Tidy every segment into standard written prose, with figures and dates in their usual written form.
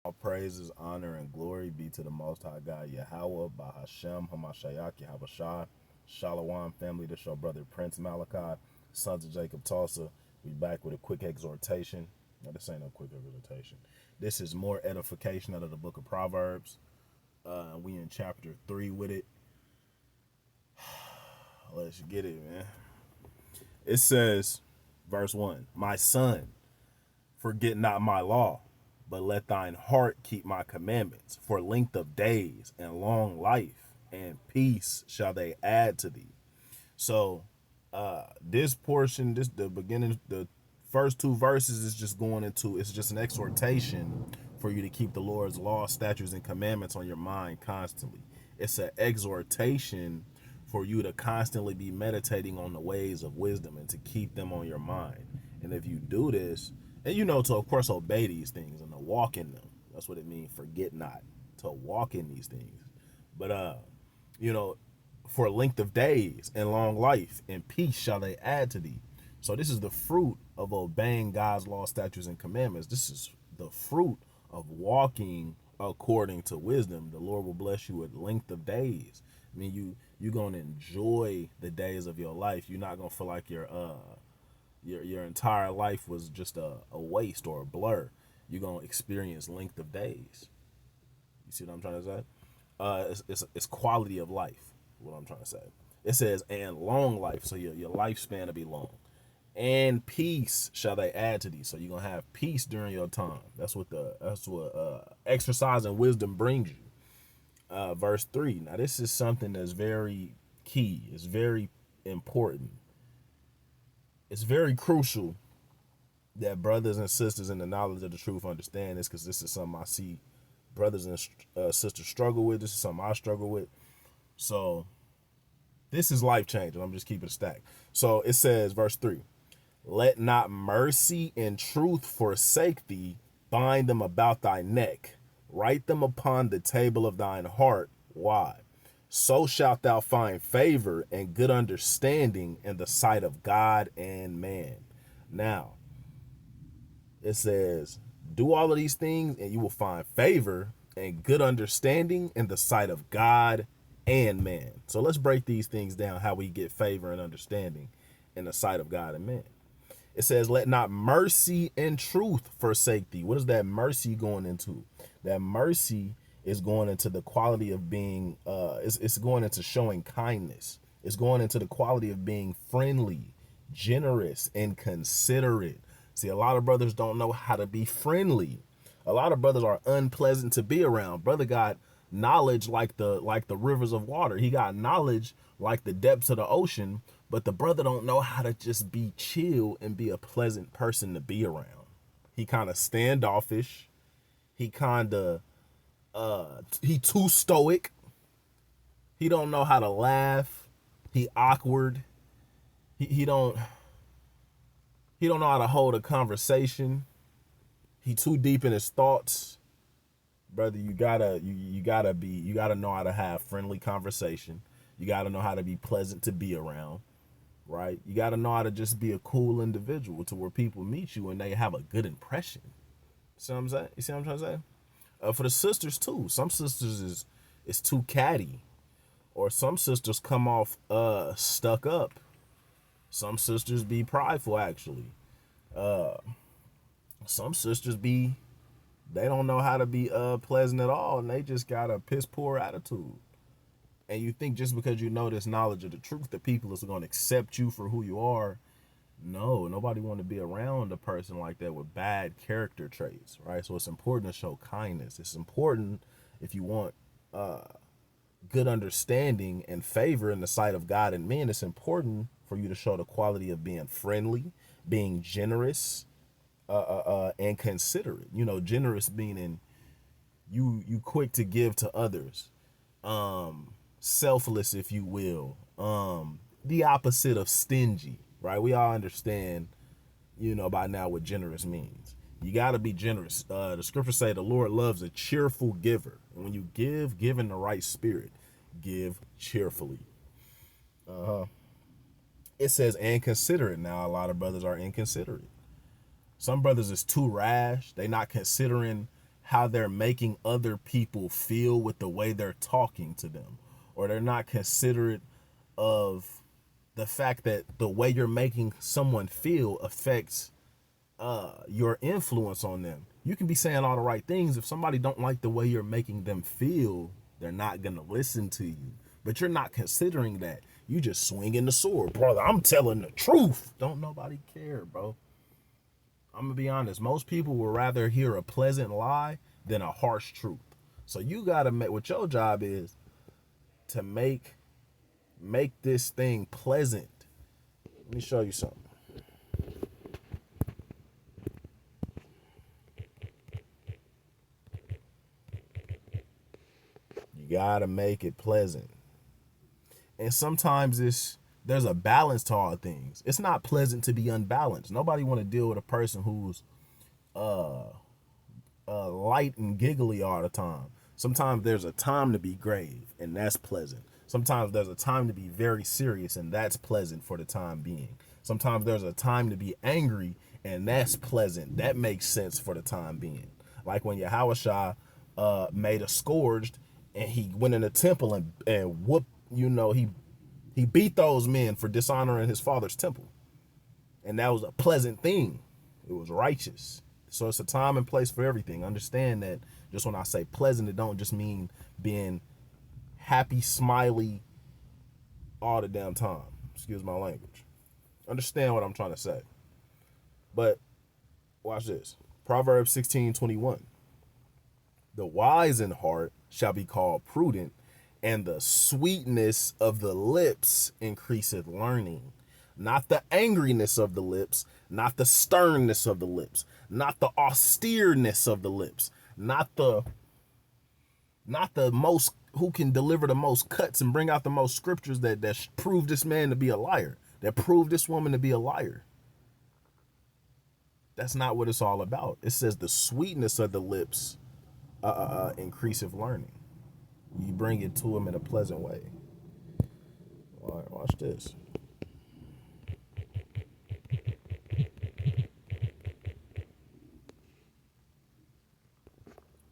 All praises, honor, and glory be to the Most High God, Yahweh, Bahashem, Hamashayak, Yahabashah, Shalom, family. This your brother Prince Malachi, sons of Jacob Tulsa. We back with a quick exhortation. No, this ain't no quick exhortation. This is more edification out of the book of Proverbs. We in chapter 3 with it. Let's get it, man. It says, verse 1, My son, forget not my law, but let thine heart keep my commandments. For length of days and long life and peace shall they add to thee. So this portion, the beginning, the first two verses is just going into, it's just an exhortation for you to keep the Lord's law, statutes, and commandments on your mind constantly. It's an exhortation for you to constantly be meditating on the ways of wisdom and to keep them on your mind. And if you do this, and to of course obey these things and to walk in them. That's what it means, forget not, to walk in these things. But you know, for length of days and long life and peace shall they add to thee. So this is the fruit of obeying God's law, statutes, and commandments. This is the fruit of walking according to wisdom. The Lord will bless you with length of days. I mean, you're gonna enjoy the days of your life. You're not gonna feel like your entire life was just a waste or a blur. You're gonna experience length of days. You see what I'm trying to say? It's quality of life. What I'm trying to say. It says and long life, so your lifespan will be long. And peace shall they add to thee. So you're gonna have peace during your time. That's what exercise and wisdom brings you. Verse 3. Now this is something that's very key. It's very important. It's very crucial that brothers and sisters in the knowledge of the truth understand this, because this is something I see brothers and sisters struggle with. This is something I struggle with. So this is life changing. I'm just keeping it stacked. So it says, verse 3, let not mercy and truth forsake thee. Bind them about thy neck. Write them upon the table of thine heart. Why? So shalt thou find favor and good understanding in the sight of God and man. Now, it says, do all of these things and you will find favor and good understanding in the sight of God and man. So let's break these things down, how we get favor and understanding in the sight of God and man. It says, let not mercy and truth forsake thee. What is that mercy going into? That mercy is going into the quality of being, it's going into showing kindness. It's going into the quality of being friendly, generous, and considerate. See, a lot of brothers don't know how to be friendly. A lot of brothers are unpleasant to be around. Brother got knowledge like the rivers of water. He got knowledge like the depths of the ocean, but the brother don't know how to just be chill and be a pleasant person to be around. He kind of standoffish. He kind of he too stoic. He don't know how to laugh. He awkward. He don't know how to hold a conversation. He too deep in his thoughts. Brother, you gotta know how to have friendly conversation. You gotta know how to be pleasant to be around, right? You gotta know how to just be a cool individual to where people meet you and they have a good impression. See what I'm saying? You see what I'm trying to say? For the sisters too. Some sisters is too catty, or some sisters come off stuck up. Some sisters be prideful actually. Some sisters they don't know how to be pleasant at all, and they just got a piss poor attitude. And you think just because you know this knowledge of the truth that people is going to accept you for who you are. No, nobody want to be around a person like that with bad character traits, right? So it's important to show kindness. It's important if you want good understanding and favor in the sight of God and men. It's important for you to show the quality of being friendly, being generous, and considerate. Generous meaning you quick to give to others, selfless, if you will, the opposite of stingy, right? We all understand, by now what generous means. You got to be generous. The scriptures say the Lord loves a cheerful giver. And when you give in the right spirit. Give cheerfully. It says and considerate. Now, a lot of brothers are inconsiderate. Some brothers is too rash. They not considering how they're making other people feel with the way they're talking to them, or they're not considerate of the fact that the way you're making someone feel affects your influence on them. You can be saying all the right things. If somebody don't like the way you're making them feel, they're not gonna listen to you. But you're not considering that. You just swinging the sword, brother. I'm telling the truth. Don't nobody care, bro. I'm gonna be honest. Most people would rather hear a pleasant lie than a harsh truth. So you gotta make, what your job is to make this thing pleasant. Let me show you something. You gotta make it pleasant. And sometimes there's a balance to all things. It's not pleasant to be unbalanced. Nobody want to deal with a person who's light and giggly all the time. Sometimes there's a time to be grave, and that's pleasant. Sometimes there's a time to be very serious, and that's pleasant for the time being. Sometimes there's a time to be angry, and that's pleasant. That makes sense for the time being. Like when Yahushua made a scourged, and he went in the temple and whooped, he beat those men for dishonoring his father's temple. And that was a pleasant thing. It was righteous. So it's a time and place for everything. Understand that just when I say pleasant, it don't just mean being happy, smiley all the damn time. Excuse my language. Understand what I'm trying to say. But watch this. Proverbs 16:21. The wise in heart shall be called prudent, and the sweetness of the lips increaseth learning. Not the angriness of the lips, not the sternness of the lips, not the austereness of the lips, not the most, who can deliver the most cuts and bring out the most scriptures that prove this man to be a liar, that prove this woman to be a liar. That's not what it's all about. It says the sweetness of the lips increaseth learning. You bring it to him in a pleasant way. All right, watch this.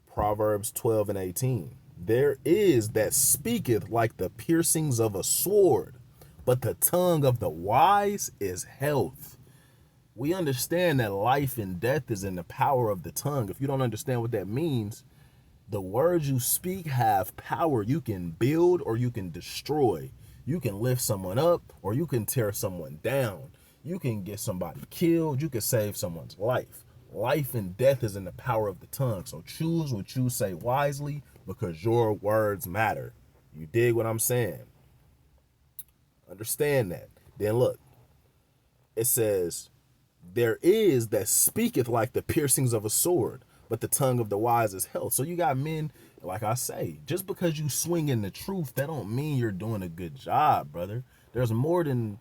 Proverbs 12:18. There is that speaketh like the piercings of a sword, but the tongue of the wise is health. We understand that life and death is in the power of the tongue. If you don't understand what that means, the words you speak have power. You can build or you can destroy. You can lift someone up or you can tear someone down. You can get somebody killed. You can save someone's life. Life and death is in the power of the tongue. So choose what you say wisely, because your words matter. You dig what I'm saying? Understand that. Then look, it says, there is that speaketh like the piercings of a sword, but the tongue of the wise is health. So you got men, like I say, just because you swing in the truth, that don't mean you're doing a good job, brother. There's more than,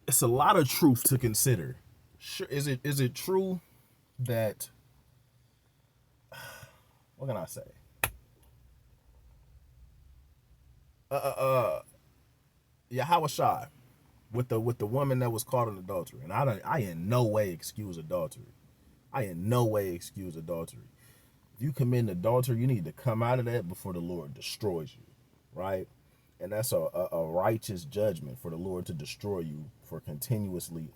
it's a lot of truth to consider. Sure, is it true that, what can I say? Yahushua with the woman that was caught in adultery, and I in no way excuse adultery. I in no way excuse adultery. If you commit adultery, you need to come out of that before the Lord destroys you, right? And that's a righteous judgment for the Lord to destroy you for continuously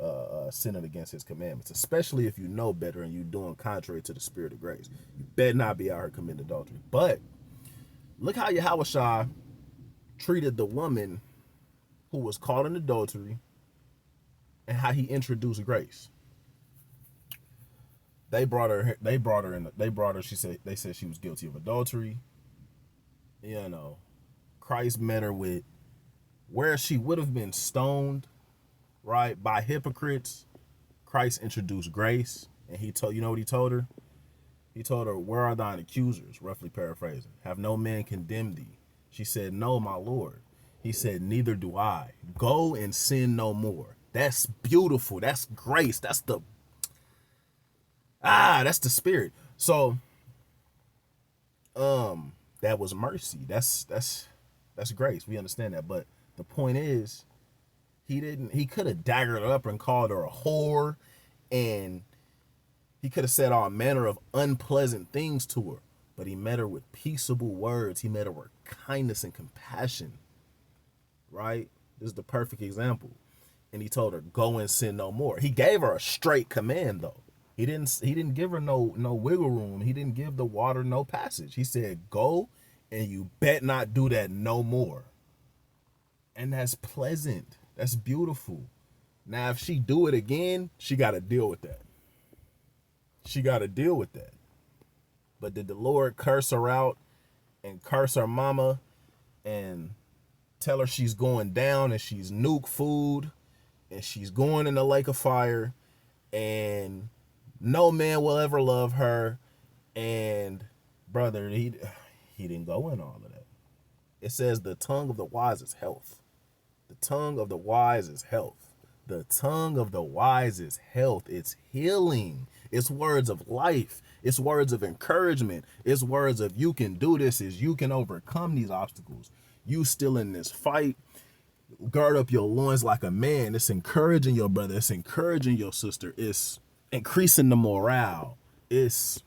sinning against his commandments, especially if you know better and you're doing contrary to the spirit of grace. You better not be out here committing adultery. But look how Yahushua treated the woman who was caught in adultery and how he introduced grace. They brought her, they said she was guilty of adultery. Christ met her with, where she would have been stoned, right, by hypocrites. Christ introduced grace, and he told, you know what he told her? He told her, where are thine accusers? Roughly paraphrasing. Have no man condemned thee? She said, no, my Lord. He said, neither do I. Go and sin no more. That's beautiful. That's grace. That's the spirit. So, that was mercy. That's grace. We understand that. But the point is, he could have daggered her up and called her a whore and He could have said all manner of unpleasant things to her, but he met her with peaceable words. He met her with kindness and compassion, right? This is the perfect example. And he told her, go and sin no more. He gave her a straight command, though. He didn't give her no wiggle room. He didn't give the water no passage. He said, go and you bet not do that no more. And that's pleasant. That's beautiful. Now, if she do it again, she got to deal with that. She got to deal with that. But did the Lord curse her out and curse her mama and tell her she's going down and she's nuke food and she's going in the lake of fire and no man will ever love her? And brother, he didn't go in all of that. It says the tongue of the wise is health. The tongue of the wise is health. The tongue of the wise is health. It's healing. It's words of life. It's words of encouragement. It's words of you can do this, is you can overcome these obstacles. You still in this fight. Gird up your loins like a man. It's encouraging your brother. It's encouraging your sister. It's increasing the morale. It's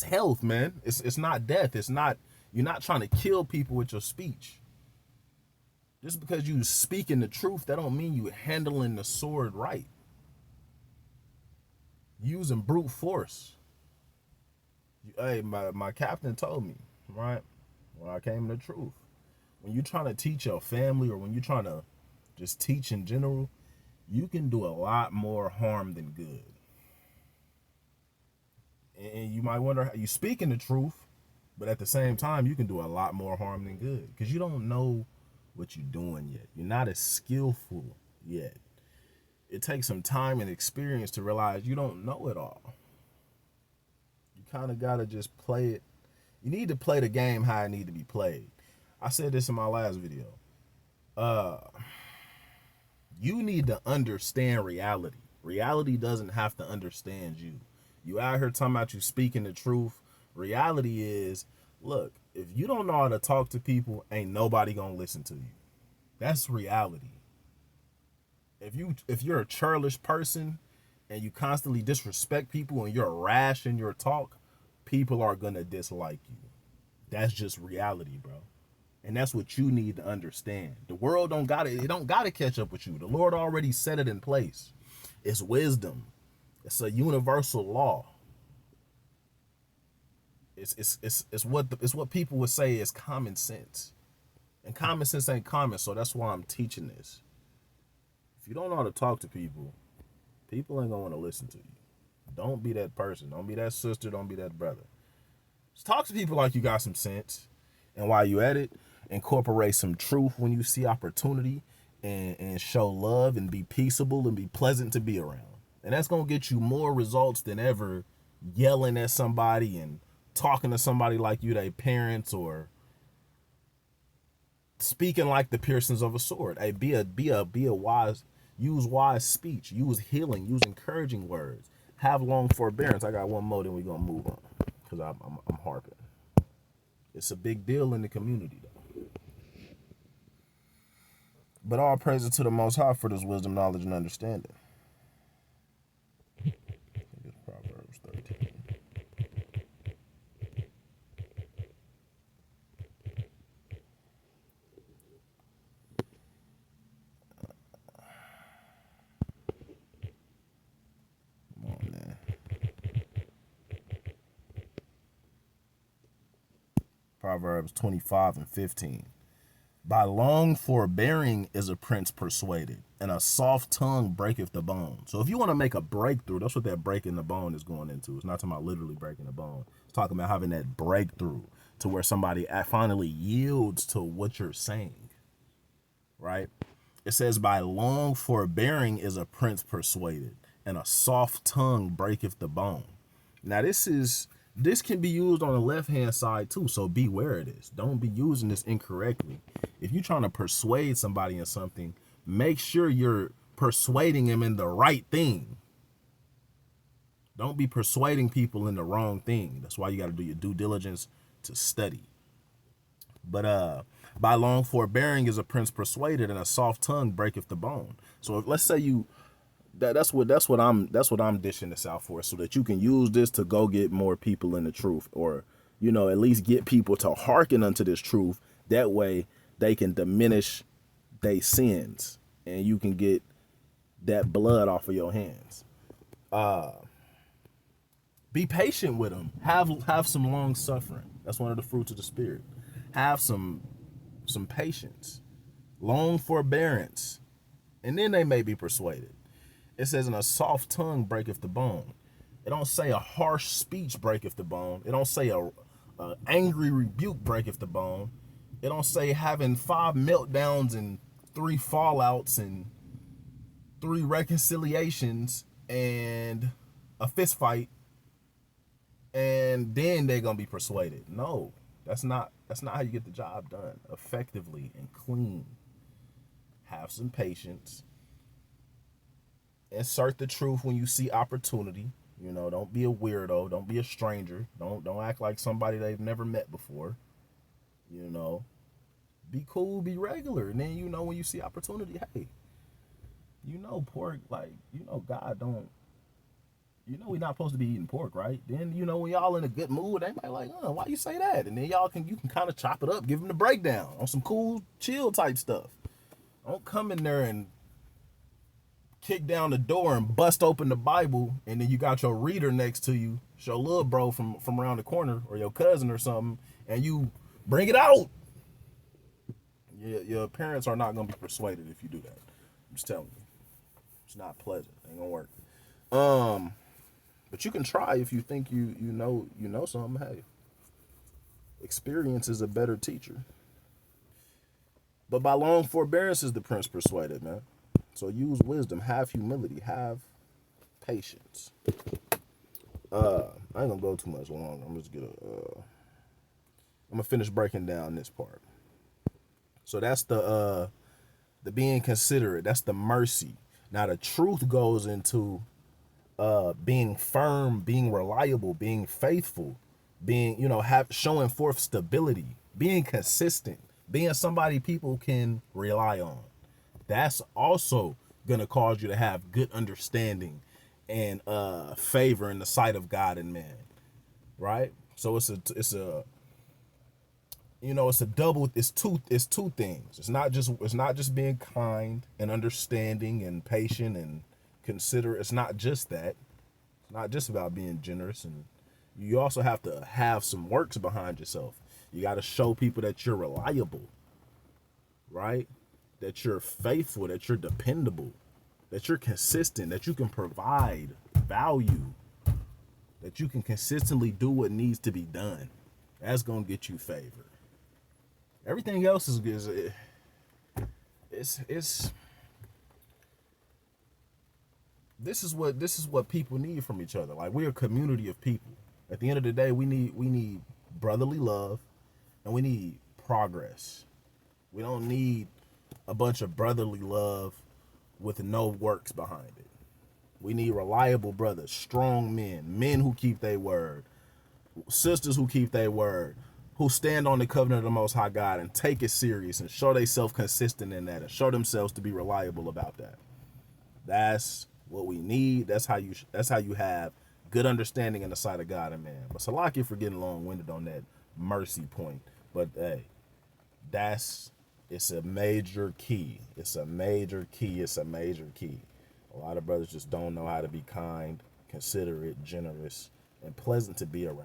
health, man. It's not death. It's not, you're not trying to kill people with your speech. Just because you speaking the truth, that don't mean you handling the sword right. Using brute force. Hey, my captain told me, right, when I came to the truth, when you're trying to teach your family or when you're trying to just teach in general, you can do a lot more harm than good. And you might wonder, are you speaking the truth? But at the same time, you can do a lot more harm than good because you don't know what you're doing yet. You're not as skillful yet. It takes some time and experience to realize you don't know it all. You kind of got to just play it. You need to play the game how it need to be played. I said this in my last video. You need to understand reality. Reality doesn't have to understand you. You out here talking about you speaking the truth. Reality is, look, if you don't know how to talk to people, ain't nobody gonna listen to you. That's reality. If you're a churlish person and you constantly disrespect people and you're rash in your talk, people are gonna dislike you. That's just reality, bro. And that's what you need to understand. The world don't gotta catch up with you. The Lord already set it in place. It's wisdom. It's a universal law. It's what people would say is common sense. And common sense ain't common, so that's why I'm teaching this. If you don't know how to talk to people, people ain't gonna want to listen to you. Don't be that person. Don't be that sister. Don't be that brother. Just talk to people like you got some sense. And while you at it, incorporate some truth when you see opportunity and show love and be peaceable and be pleasant to be around. And that's gonna get you more results than ever yelling at somebody and talking to somebody like you their parents or speaking like the piercings of a sword. Hey, be a wise, use wise speech, use healing, use encouraging words, have long forbearance. I got one more, then we're gonna move on because I'm harping. It's a big deal in the community though. But all praises to the Most High for this wisdom, knowledge, and understanding. It's Proverbs 13. Come on, man. Proverbs 25:15. By long forbearing is a prince persuaded, and a soft tongue breaketh the bone. So if you want to make a breakthrough, that's what that breaking the bone is going into. It's not talking about literally breaking the bone. It's talking about having that breakthrough to where somebody finally yields to what you're saying, right? It says, by long forbearing is a prince persuaded, and a soft tongue breaketh the bone. Now this can be used on the left-hand side too, so beware of this. Don't be using this incorrectly. If you're trying to persuade somebody in something, make sure you're persuading them in the right thing. Don't be persuading people in the wrong thing. That's why you got to do your due diligence to study. But by long forbearing is a prince persuaded, and a soft tongue breaketh the bone. So if, let's say That's what I'm dishing this out for, so that you can use this to go get more people in the truth, or at least get people to hearken unto this truth. That way they can diminish their sins, and you can get that blood off of your hands. Be patient with them. Have some long suffering. That's one of the fruits of the Spirit. Have some patience, long forbearance, and then they may be persuaded. It says, "And a soft tongue breaketh the bone." It don't say a harsh speech breaketh the bone. It don't say a angry rebuke breaketh the bone. It don't say having 5 meltdowns and 3 fallouts and 3 reconciliations and a fist fight, and then they're gonna be persuaded. No, that's not how you get the job done effectively and clean. Have some patience. Insert the truth when you see opportunity. Don't be a weirdo. Don't be a stranger. Don't act like somebody they've never met before. Be cool, be regular, and then when you see opportunity, hey, pork, like God don't. We're not supposed to be eating pork, right? Then when y'all in a good mood, they might like, why you say that? And then you can kind of chop it up, give them the breakdown on some cool, chill type stuff. Don't come in there and kick down the door and bust open the Bible, and then you got your reader next to you, your little bro from around the corner, or your cousin or something, and you bring it out. Your parents are not gonna be persuaded if you do that. I'm just telling you, it's not pleasant. It ain't gonna work. But you can try if you think you know something. Hey, experience is a better teacher. But by long forbearance is the prince persuaded, man. So use wisdom, have humility, have patience. I ain't gonna go too much longer. I'm gonna finish breaking down this part. So that's the being considerate. That's the mercy. Now the truth goes into being firm, being reliable, being faithful, being showing forth stability, being consistent, being somebody people can rely on. That's also gonna cause you to have good understanding and favor in the sight of God and man, right? So it's two things. It's not just being kind and understanding and patient and considerate. It's not just that. It's not just about being generous, and you also have to have some works behind yourself. You got to show people that you're reliable, right? That you're faithful, that you're dependable, that you're consistent, that you can provide value, that you can consistently do what needs to be done. That's gonna get you favor. Everything else is this is what people need from each other. Like, we're a community of people. At the end of the day, we need brotherly love, and we need progress. We don't need a bunch of brotherly love with no works behind it. We need reliable brothers, strong men who keep their word, sisters who keep their word, who stand on the covenant of the Most High God and take it serious and show themselves consistent in that and show themselves to be reliable about that. That's what we need. That's how you have good understanding in the sight of God and man. But Salaki for getting long-winded on that mercy point. But hey, it's a major key. It's a major key. It's a major key. A lot of brothers just don't know how to be kind, considerate, generous, and pleasant to be around.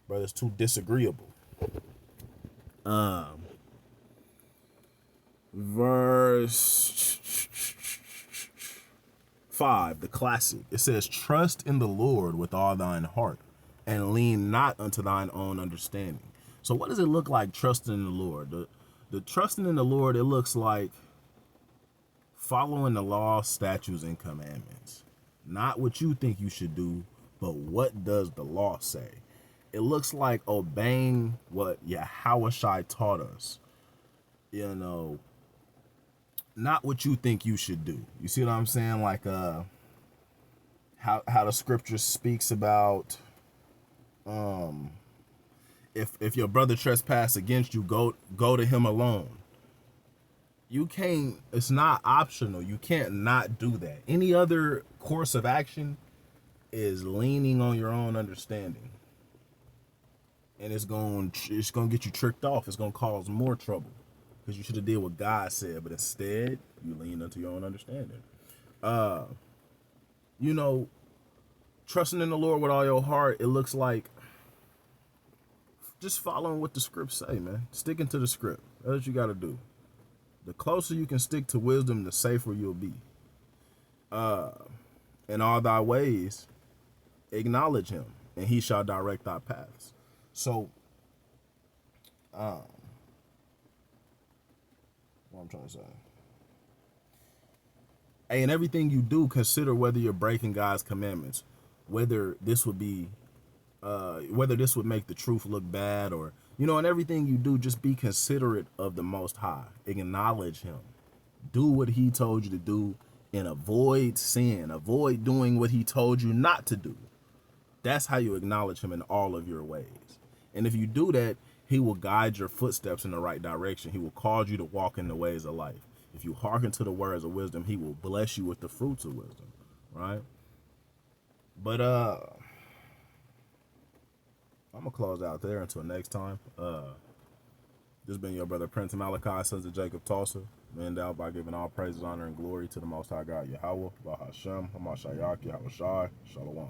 Brothers too disagreeable. Verse 5, the classic. It says, "Trust in the Lord with all thine heart, and lean not unto thine own understanding." So what does it look like trusting in the Lord? The trusting in the Lord, it looks like following the law, statutes, and commandments. Not what you think you should do, but what does the law say? It looks like obeying what Yahushua taught us. Not what you think you should do. You see what I'm saying? Like how the scripture speaks about if your brother trespass against you, go to him alone. You can't, it's not optional. You can't not do that. Any other course of action is leaning on your own understanding. And it's going to get you tricked off. It's going to cause more trouble. Because you should have did what God said, but instead, you lean into your own understanding. You know, trusting in the Lord with all your heart, it looks like just following what the scripts say, man. Sticking to the script. That's what you got to do. The closer you can stick to wisdom, the safer you'll be. In all thy ways, acknowledge him, and he shall direct thy paths. So, what I'm trying to say. Hey, in everything you do, consider whether you're breaking God's commandments, whether this would be, whether this would make the truth look bad, or, you know, in everything you do, just be considerate of the Most High. Acknowledge him. Do what he told you to do, and avoid sin. Avoid doing what he told you not to do. That's how you acknowledge him in all of your ways. And if you do that, he will guide your footsteps in the right direction. He will cause you to walk in the ways of life. If you hearken to the words of wisdom, he will bless you with the fruits of wisdom, right? But I'm gonna close out there until next time. This has been your brother Prince Malachi, sons of Jacob Tulsa. Man out by giving all praises, honor, and glory to the Most High God Yahweh, Bahashem, Hamashayach, Yahweh Shai, Shalom.